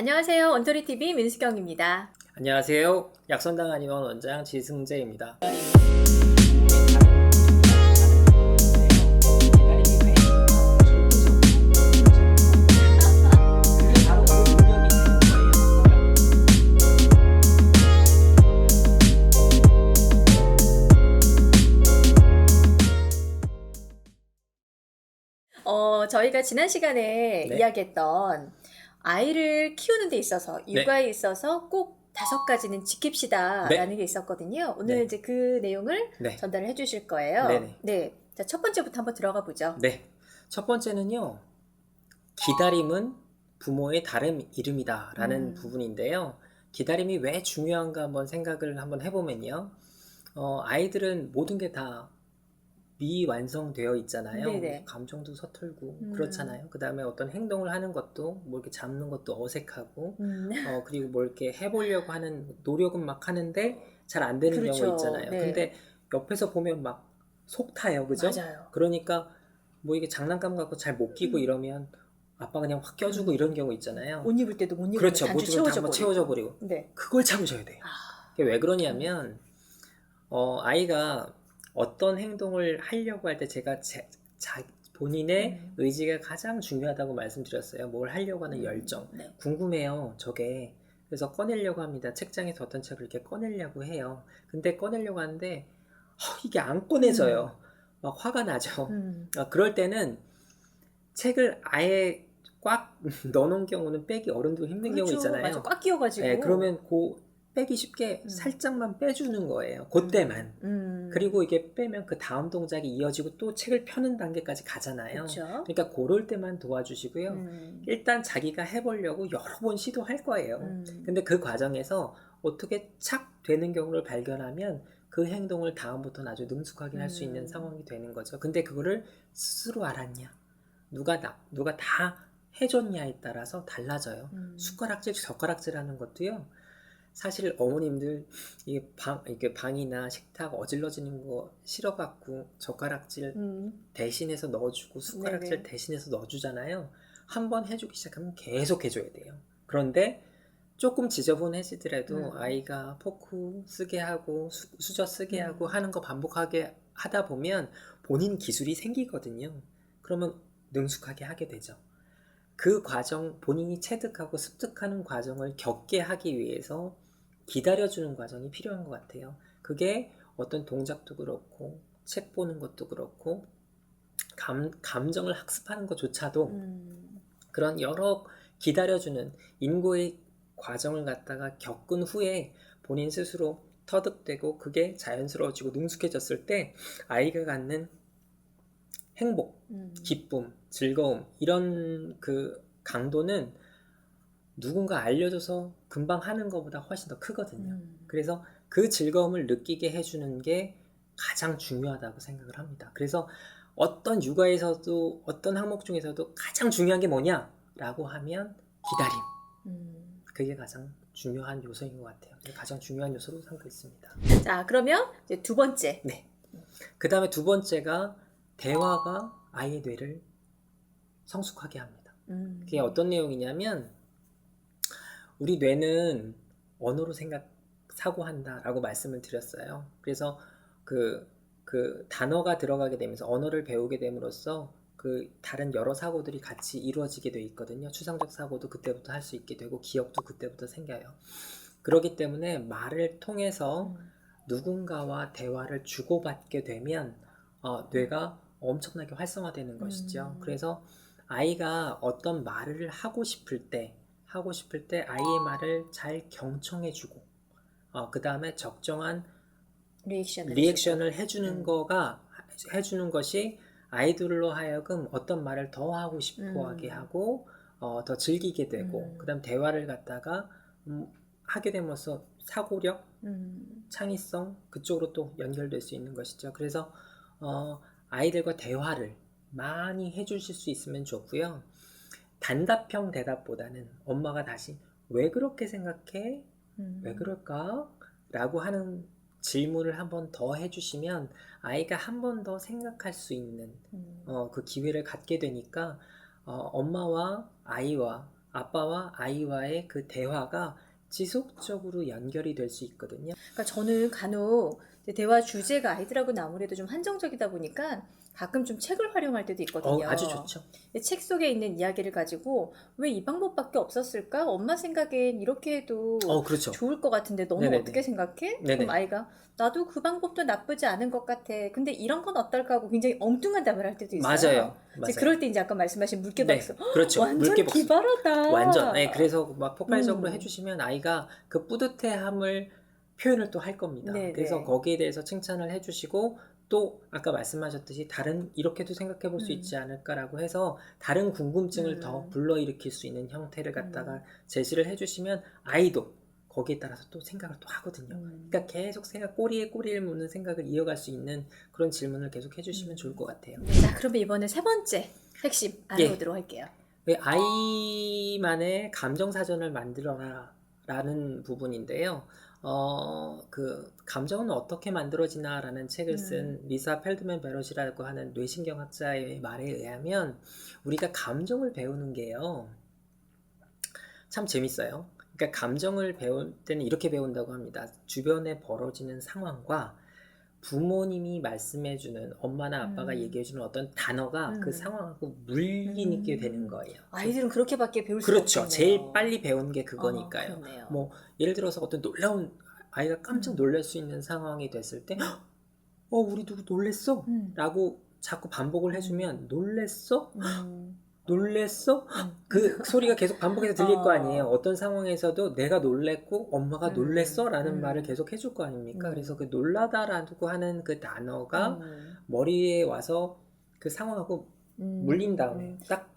안녕하세요. 온토리TV 민수경입니다. 안녕하세요. 약선당 한의원 원장 지승재입니다. 저희가 지난 시간에 네. 이야기했던 아이를 키우는 데 있어서, 네. 육아에 있어서 꼭 5가지는 지킵시다 네. 라는 게 있었거든요. 오늘 네. 이제 그 내용을 네. 전달을 해 주실 거예요. 네네. 네. 자, 첫 번째부터 한번 들어가 보죠. 네. 첫 번째는요. 기다림은 부모의 다른 이름이다 라는 부분인데요. 기다림이 왜 중요한가 한번 생각을 한번 해보면요. 아이들은 모든 게 다 미완성되어 있잖아요. 네네. 감정도 서툴고 그렇잖아요. 그 다음에 어떤 행동을 하는 것도 뭐 이렇게 잡는 것도 어색하고 그리고 뭘 이렇게 해보려고 하는 노력은 막 하는데 잘 안 되는 그렇죠. 경우 있잖아요. 네. 근데 옆에서 보면 막 속 타요. 그죠? 맞아요. 그러니까 뭐 이게 장난감 갖고 잘 못 끼고 이러면 아빠 그냥 확 껴주고 이런 경우 있잖아요. 옷 입을 때도 못 입으면 그렇죠. 단추 못 입으면 다 한번 채워져 채워져 버리고. 버리고. 네. 그걸 참으셔야 돼요. 그게 왜 그러냐면 아이가 어떤 행동을 하려고 할 때 제가 본인의 의지가 가장 중요하다고 말씀드렸어요. 뭘 하려고 하는 열정. 네. 궁금해요, 저게. 그래서 꺼내려고 합니다. 책장에서 어떤 책을 이렇게 꺼내려고 해요. 근데 꺼내려고 하는데 이게 안 꺼내져요. 막 화가 나죠. 그럴 때는 책을 아예 꽉 넣어놓은 경우는 빼기 어른도 힘든 경우 있잖아요. 맞아. 꽉 끼워가지고. 네, 그러면 빼기 쉽게 살짝만 빼주는 거예요. 그때만. 그리고 이게 빼면 그 다음 동작이 이어지고 또 책을 펴는 단계까지 가잖아요. 그쵸? 그러니까 그럴 때만 도와주시고요. 일단 자기가 해보려고 여러 번 시도할 거예요. 근데 그 과정에서 어떻게 착 되는 경우를 발견하면 그 행동을 다음부터는 아주 능숙하게 할 수 있는 상황이 되는 거죠. 근데 그거를 스스로 알았냐, 누가 다 해줬냐에 따라서 달라져요. 숟가락질, 젓가락질 하는 것도요. 사실 어머님들 이게 방이나 식탁 어질러지는 거 싫어갖고 젓가락질 대신해서 넣어주고 숟가락질 네네. 대신해서 넣어주잖아요. 한번 해주기 시작하면 계속 해줘야 돼요. 그런데 조금 지저분해지더라도 아이가 포크 쓰게 하고 수저 쓰게 하고 하는 거 반복하게 하다 보면 본인 기술이 생기거든요. 그러면 능숙하게 하게 되죠. 그 과정, 본인이 체득하고 습득하는 과정을 겪게 하기 위해서 기다려주는 과정이 필요한 것 같아요. 그게 어떤 동작도 그렇고 책 보는 것도 그렇고 감정을 학습하는 것조차도 그런 여러 기다려주는 인고의 과정을 갖다가 겪은 후에 본인 스스로 터득되고 그게 자연스러워지고 능숙해졌을 때 아이가 갖는 행복, 기쁨, 즐거움 이런 그 강도는 누군가 알려줘서 금방 하는 것보다 훨씬 더 크거든요. 그래서 그 즐거움을 느끼게 해주는 게 가장 중요하다고 생각을 합니다. 그래서 어떤 육아에서도 어떤 항목 중에서도 가장 중요한 게 뭐냐라고 하면 기다림. 그게 가장 중요한 요소인 것 같아요. 가장 중요한 요소로 삼고 있습니다. 자, 그러면 이제 두 번째. 네. 그 다음에 두 번째가 대화가 아이의 뇌를 성숙하게 합니다. 그게 어떤 내용이냐면 우리 뇌는 언어로 사고한다라고 말씀을 드렸어요. 그래서 그 단어가 들어가게 되면서 언어를 배우게 됨으로써 그 다른 여러 사고들이 같이 이루어지게 돼 있거든요. 추상적 사고도 그때부터 할 수 있게 되고 기억도 그때부터 생겨요. 그렇기 때문에 말을 통해서 누군가와 대화를 주고받게 되면 뇌가 엄청나게 활성화되는 것이죠. 그래서 아이가 어떤 말을 하고 싶을 때 아이의 말을 잘 경청해주고 그 다음에 적정한 리액션을 해주는 것이 아이들로 하여금 어떤 말을 더 하고 싶어하게 하고 더 즐기게 되고 그 다음 대화를 갖다가 하게 됨으로써 사고력, 창의성 그쪽으로 또 연결될 수 있는 것이죠. 그래서 아이들과 대화를 많이 해주실 수 있으면 좋고요. 단답형 대답보다는 엄마가 다시 왜 그렇게 생각해? 왜 그럴까? 라고 하는 질문을 한 번 더 해주시면 아이가 한 번 더 생각할 수 있는 그 기회를 갖게 되니까 엄마와 아이와 아빠와 아이와의 그 대화가 지속적으로 연결이 될 수 있거든요. 그러니까 저는 간혹 이제 대화 주제가 아이들하고는 아무래도 좀 한정적이다 보니까 가끔 좀 책을 활용할 때도 있거든요. 아주 좋죠. 책 속에 있는 이야기를 가지고 왜 이 방법밖에 없었을까? 엄마 생각엔 이렇게 해도 그렇죠. 좋을 것 같은데 너는 네네네. 어떻게 생각해? 네네. 그럼 아이가 나도 그 방법도 나쁘지 않은 것 같아. 근데 이런 건 어떨까 하고 굉장히 엉뚱한 답을 할 때도 있어요. 맞아요. 이제 그럴 때 이제 아까 말씀하신 물개박수. 네, 그렇죠. 완전 물개박수. 기발하다. 완전. 네, 그래서 막 폭발적으로 음. 해주시면 아이가 그 뿌듯해함을 표현을 또 할 겁니다. 네네. 그래서 거기에 대해서 칭찬을 해주시고 또 아까 말씀하셨듯이 다른 이렇게도 생각해 볼 수 있지 않을까라고 해서 다른 궁금증을 더 불러일으킬 수 있는 형태를 갖다가 제시를 해주시면 아이도 거기에 따라서 또 생각을 또 하거든요. 그러니까 계속 꼬리에 꼬리를 무는 생각을 이어갈 수 있는 그런 질문을 계속 해주시면 좋을 것 같아요. 자, 그러면 이번에 세 번째 핵심 알아보도록 할게요. 아이만의 감정 사전을 만들어라 라는 부분인데요. 그 감정은 어떻게 만들어지나라는 책을 쓴 리사 펠드맨 베럿이라고 하는 뇌신경학자의 말에 의하면 우리가 감정을 배우는 게요. 참 재밌어요. 그러니까 감정을 배울 때는 이렇게 배운다고 합니다. 주변에 벌어지는 상황과 부모님이 말씀해주는 엄마나 아빠가 얘기해주는 어떤 단어가 그 상황하고 물리게 되는 거예요. 아이들은 그렇게밖에 배울 수가 없겠네요. 그렇죠. 제일 빨리 배운 게 그거니까요. 그렇네요. 뭐 예를 들어서 어떤 놀라운 아이가 깜짝 놀랄 수 있는 상황이 됐을 때 우리 누구 놀랬어? 라고 자꾸 반복을 해주면 놀랬어? 놀랬어? 그 소리가 계속 반복해서 들릴 거 아니에요. 어떤 상황에서도 내가 놀랬고 엄마가 놀랬어? 라는 말을 계속 해줄 거 아닙니까? 그래서 그 놀라다라고 하는 그 단어가 머리에 와서 그 상황하고 물린 다음에 딱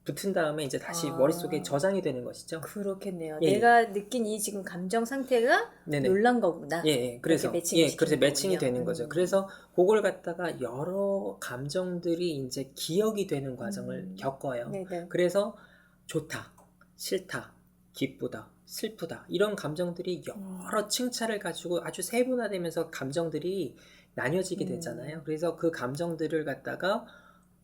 붙은 다음에 이제 다시 머릿속에 저장이 되는 것이죠. 그렇겠네요. 예, 내가 느낀 이 지금 감정 상태가 네네. 놀란 거구나. 그래서 그래서 매칭이 되는 거군요. 거죠. 그래서 그걸 갖다가 여러 감정들이 이제 기억이 되는 과정을 겪어요. 네네. 그래서 좋다, 싫다, 기쁘다, 슬프다 이런 감정들이 여러 층차를 가지고 아주 세분화되면서 감정들이 나뉘어지게 되잖아요. 그래서 그 감정들을 갖다가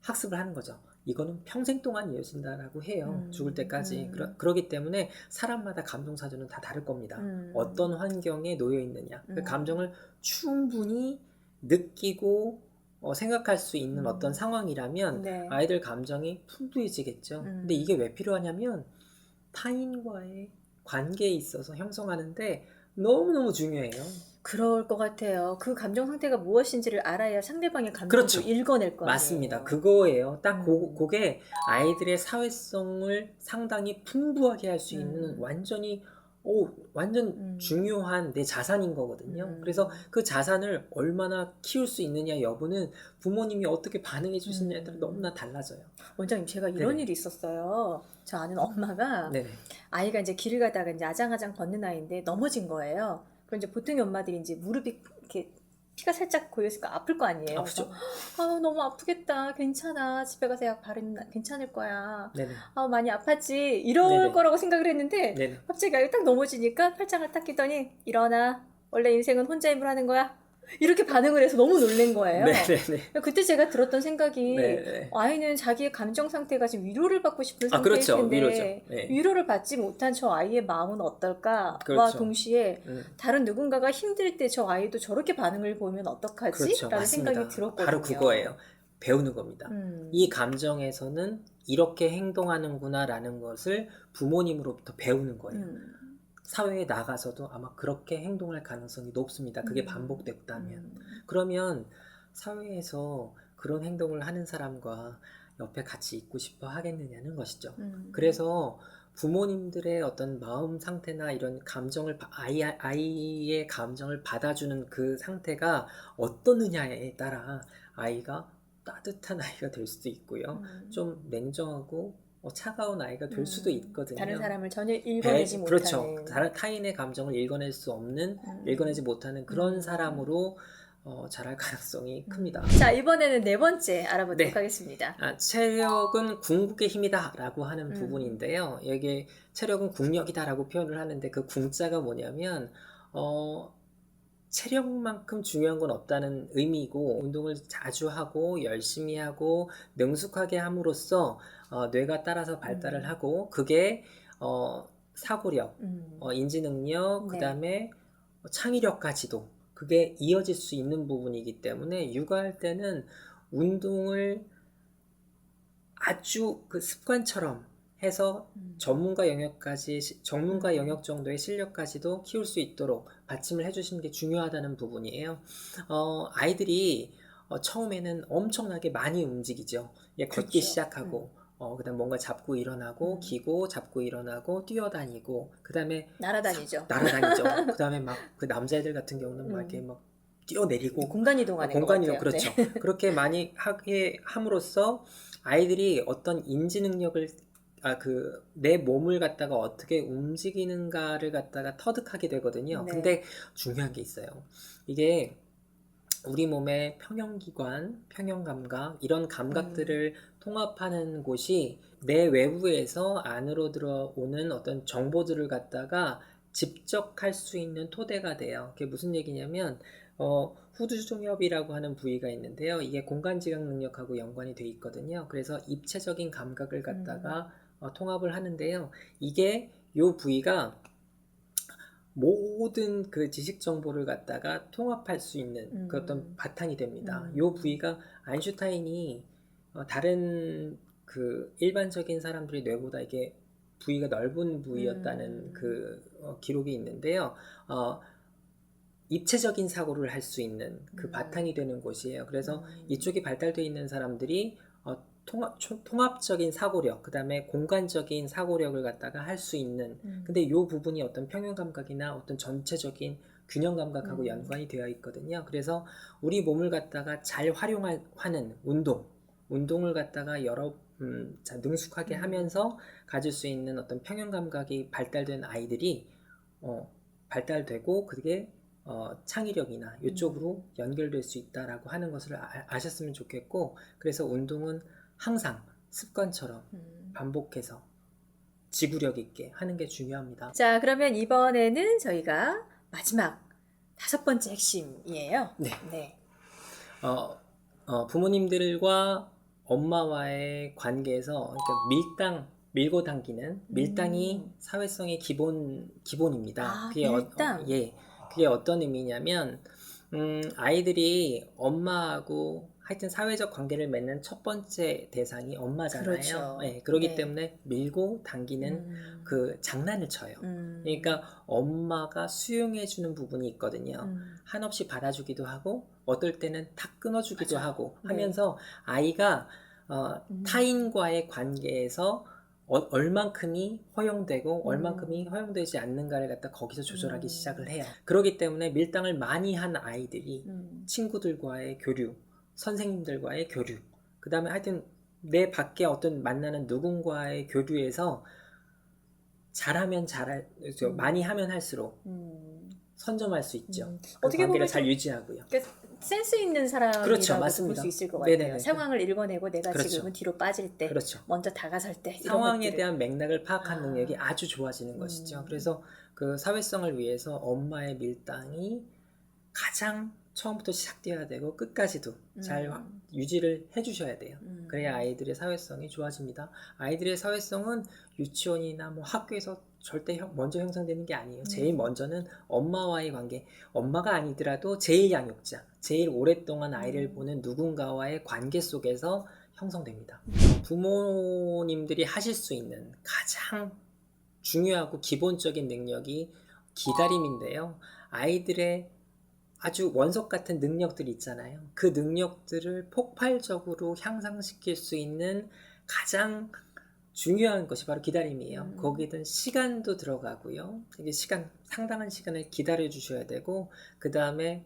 학습을 하는 거죠. 이거는 평생 동안 이어진다라고 해요. 죽을 때까지. 그러기 때문에 사람마다 감정 사전은 다 다를 겁니다. 어떤 환경에 놓여 있느냐. 그 감정을 충분히 느끼고 생각할 수 있는 어떤 상황이라면 네. 아이들 감정이 풍부해지겠죠. 근데 이게 왜 필요하냐면 타인과의 관계에 있어서 형성하는데 너무너무 중요해요. 그럴 것 같아요. 그 감정 상태가 무엇인지를 알아야 상대방의 감정도 그렇죠. 읽어낼 거 아니에요. 맞습니다. 그거예요. 딱 그게 아이들의 사회성을 상당히 풍부하게 할 수 있는 완전 중요한 내 자산인 거거든요. 그래서 그 자산을 얼마나 키울 수 있느냐 여부는 부모님이 어떻게 반응해 주시느냐에 따라 너무나 달라져요. 원장님, 제가 이런 네네. 일이 있었어요. 저 아는 엄마가 네네. 아이가 이제 길을 가다가 이제 아장아장 걷는 아이인데 넘어진 거예요. 그럼 이제 보통의 엄마들이 이제 무릎이 이렇게 피가 살짝 고였으니까 아플 거 아니에요. 아프죠. 그래서 너무 아프겠다. 괜찮아. 집에 가서 약 바르면 괜찮을 거야. 네네. 많이 아팠지. 이럴 네네. 거라고 생각을 했는데 네네. 갑자기 아이가 딱 넘어지니까 팔짱을 딱 끼더니 일어나. 원래 인생은 혼자 힘으로 하는 거야. 이렇게 반응을 해서 너무 놀란 거예요. 네네네. 그때 제가 들었던 생각이 네네. 아이는 자기의 감정 상태가 지금 위로를 받고 싶은 상태일 그렇죠. 텐데 위로죠. 네. 위로를 받지 못한 저 아이의 마음은 어떨까와 그렇죠. 동시에 다른 누군가가 힘들 때 저 아이도 저렇게 반응을 보이면 어떡하지? 그렇죠. 라는 맞습니다. 생각이 들었거든요. 바로 그거예요. 배우는 겁니다. 이 감정에서는 이렇게 행동하는구나 라는 것을 부모님으로부터 배우는 거예요. 사회에 나가서도 아마 그렇게 행동할 가능성이 높습니다. 그게 반복됐다면. 그러면 사회에서 그런 행동을 하는 사람과 옆에 같이 있고 싶어 하겠느냐는 것이죠. 그래서 부모님들의 어떤 마음 상태나 이런 감정을 아이의 감정을 받아주는 그 상태가 어떠느냐에 따라 아이가 따뜻한 아이가 될 수도 있고요. 좀 냉정하고 차가운 아이가 될 수도 있거든요. 다른 사람을 전혀 읽어내지 못하는. 그렇죠. 타인의 감정을 읽어낼 수 없는, 읽어내지 못하는 그런 사람으로 자랄 가능성이 큽니다. 자, 이번에는 네 번째 알아보도록 네. 하겠습니다. 체력은 궁극의 힘이다 라고 하는 부분인데요. 여기 체력은 국력이다 라고 표현을 하는데 그 궁자가 뭐냐면 체력만큼 중요한 건 없다는 의미고, 운동을 자주 하고 열심히 하고 능숙하게 함으로써 뇌가 따라서 발달을 하고 그게 사고력, 인지 능력, 네. 그다음에 창의력까지도 그게 이어질 수 있는 부분이기 때문에 육아할 때는 운동을 아주 그 습관처럼 해서 전문가 영역 정도의 실력까지도 키울 수 있도록 받침을 해주시는 게 중요하다는 부분이에요. 아이들이 처음에는 엄청나게 많이 움직이죠. 걷기 그렇죠. 시작하고 그다음 뭔가 잡고 일어나고 기고 잡고 일어나고 뛰어다니고 그다음에 날아다니죠. 그다음에 막 그 남자애들 같은 경우는 막 이렇게 막 뛰어내리고 공간 이동하는 것 공간이동 같아요. 그렇죠. 네. 그렇게 많이 하게 함으로써 아이들이 어떤 인지 능력을 내 몸을 갖다가 어떻게 움직이는가를 갖다가 터득하게 되거든요. 네. 근데 중요한 게 있어요. 이게 우리 몸의 평형기관, 평형감각 이런 감각들을 통합하는 곳이 내 외부에서 안으로 들어오는 어떤 정보들을 갖다가 집적할 수 있는 토대가 돼요. 그게 무슨 얘기냐면 후두종엽이라고 하는 부위가 있는데요. 이게 공간지각 능력하고 연관이 돼 있거든요. 그래서 입체적인 감각을 갖다가 통합을 하는데요. 이게 요 부위가 모든 그 지식 정보를 갖다가 통합할 수 있는 그 어떤 바탕이 됩니다. 요 부위가 아인슈타인이 다른 그 일반적인 사람들의 뇌보다 이게 부위가 넓은 부위였다는 그 기록이 있는데요. 입체적인 사고를 할 수 있는 그 바탕이 되는 곳이에요. 그래서 이쪽이 발달되어 있는 사람들이 통합적인 사고력, 그 다음에 공간적인 사고력을 갖다가 할 수 있는 근데 이 부분이 어떤 평형 감각이나 어떤 전체적인 균형 감각하고 연관이 되어 있거든요. 그래서 우리 몸을 갖다가 잘 활용하는 운동을 갖다가 여러 능숙하게 하면서 가질 수 있는 어떤 평형 감각이 발달된 아이들이 발달되고 그게 창의력이나 이쪽으로 연결될 수 있다라고 하는 것을 아셨으면 좋겠고, 그래서 운동은 항상 습관처럼 반복해서 지구력 있게 하는 게 중요합니다. 자, 그러면 이번에는 저희가 마지막 5번째 핵심이에요. 네. 부모님들과 엄마와의 관계에서 그러니까 밀고 당기는 밀당이 사회성의 기본입니다. 밀당. 그게 어떤 의미냐면 아이들이 엄마하고 하여튼 사회적 관계를 맺는 첫 번째 대상이 엄마잖아요. 그렇죠. 네, 그렇기 때문에 밀고 당기는 그 장난을 쳐요. 그러니까 엄마가 수용해주는 부분이 있거든요. 한없이 받아주기도 하고 어떨 때는 탁 끊어주기도 하고 하면서 아이가 타인과의 관계에서 얼만큼이 허용되고 얼만큼이 허용되지 않는가를 갖다 거기서 조절하기 시작을 해요. 그렇기 때문에 밀당을 많이 한 아이들이 친구들과의 교류, 선생님들과의 교류, 그 다음에 하여튼 내 밖에 어떤 만나는 누군가의 교류에서 많이 하면 할수록 선점할 수 있죠. 그 어떻게 관계를 보면 잘 유지하고요. 센스 있는 사람이라고 그렇죠, 볼 맞습니다. 수 있을 것 같아요. 네네네. 상황을 읽어내고 내가 그렇죠. 지금은 뒤로 빠질 때, 그렇죠. 먼저 다가설 때 이런 상황에 것들을. 대한 맥락을 파악하는 능력이 아주 좋아지는 것이죠. 그래서 그 사회성을 위해서 엄마의 밀당이 가장 처음부터 시작되어야 되고 끝까지도 잘 유지를 해주셔야 돼요. 그래야 아이들의 사회성이 좋아집니다. 아이들의 사회성은 유치원이나 뭐 학교에서 절대 먼저 형성되는 게 아니에요. 제일 먼저는 엄마와의 관계, 엄마가 아니더라도 제일 양육자, 제일 오랫동안 아이를 보는 누군가와의 관계 속에서 형성됩니다. 부모님들이 하실 수 있는 가장 중요하고 기본적인 능력이 기다림인데요. 아이들의 아주 원석 같은 능력들이 있잖아요. 그 능력들을 폭발적으로 향상시킬 수 있는 가장 중요한 것이 바로 기다림이에요. 거기에는 시간도 들어가고요. 이게 상당한 시간을 기다려 주셔야 되고, 그 다음에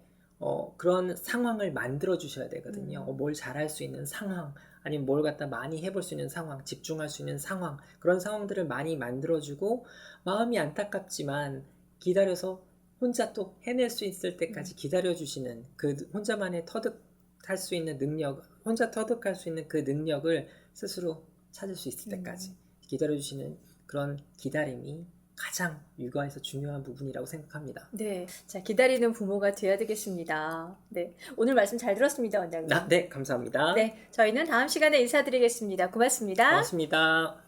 그런 상황을 만들어 주셔야 되거든요. 뭘 잘할 수 있는 상황, 아니면 뭘 갖다 많이 해볼 수 있는 상황, 집중할 수 있는 상황, 그런 상황들을 많이 만들어주고, 마음이 안타깝지만 기다려서 혼자 또 해낼 수 있을 때까지 기다려주시는 그 혼자만의 터득할 수 있는 능력, 혼자 터득할 수 있는 그 능력을 스스로 찾을 수 있을 때까지 기다려주시는 그런 기다림이 가장 육아에서 중요한 부분이라고 생각합니다. 네, 자, 기다리는 부모가 되어야 되겠습니다. 네, 오늘 말씀 잘 들었습니다, 원장님. 네, 감사합니다. 네, 저희는 다음 시간에 인사드리겠습니다. 고맙습니다. 고맙습니다.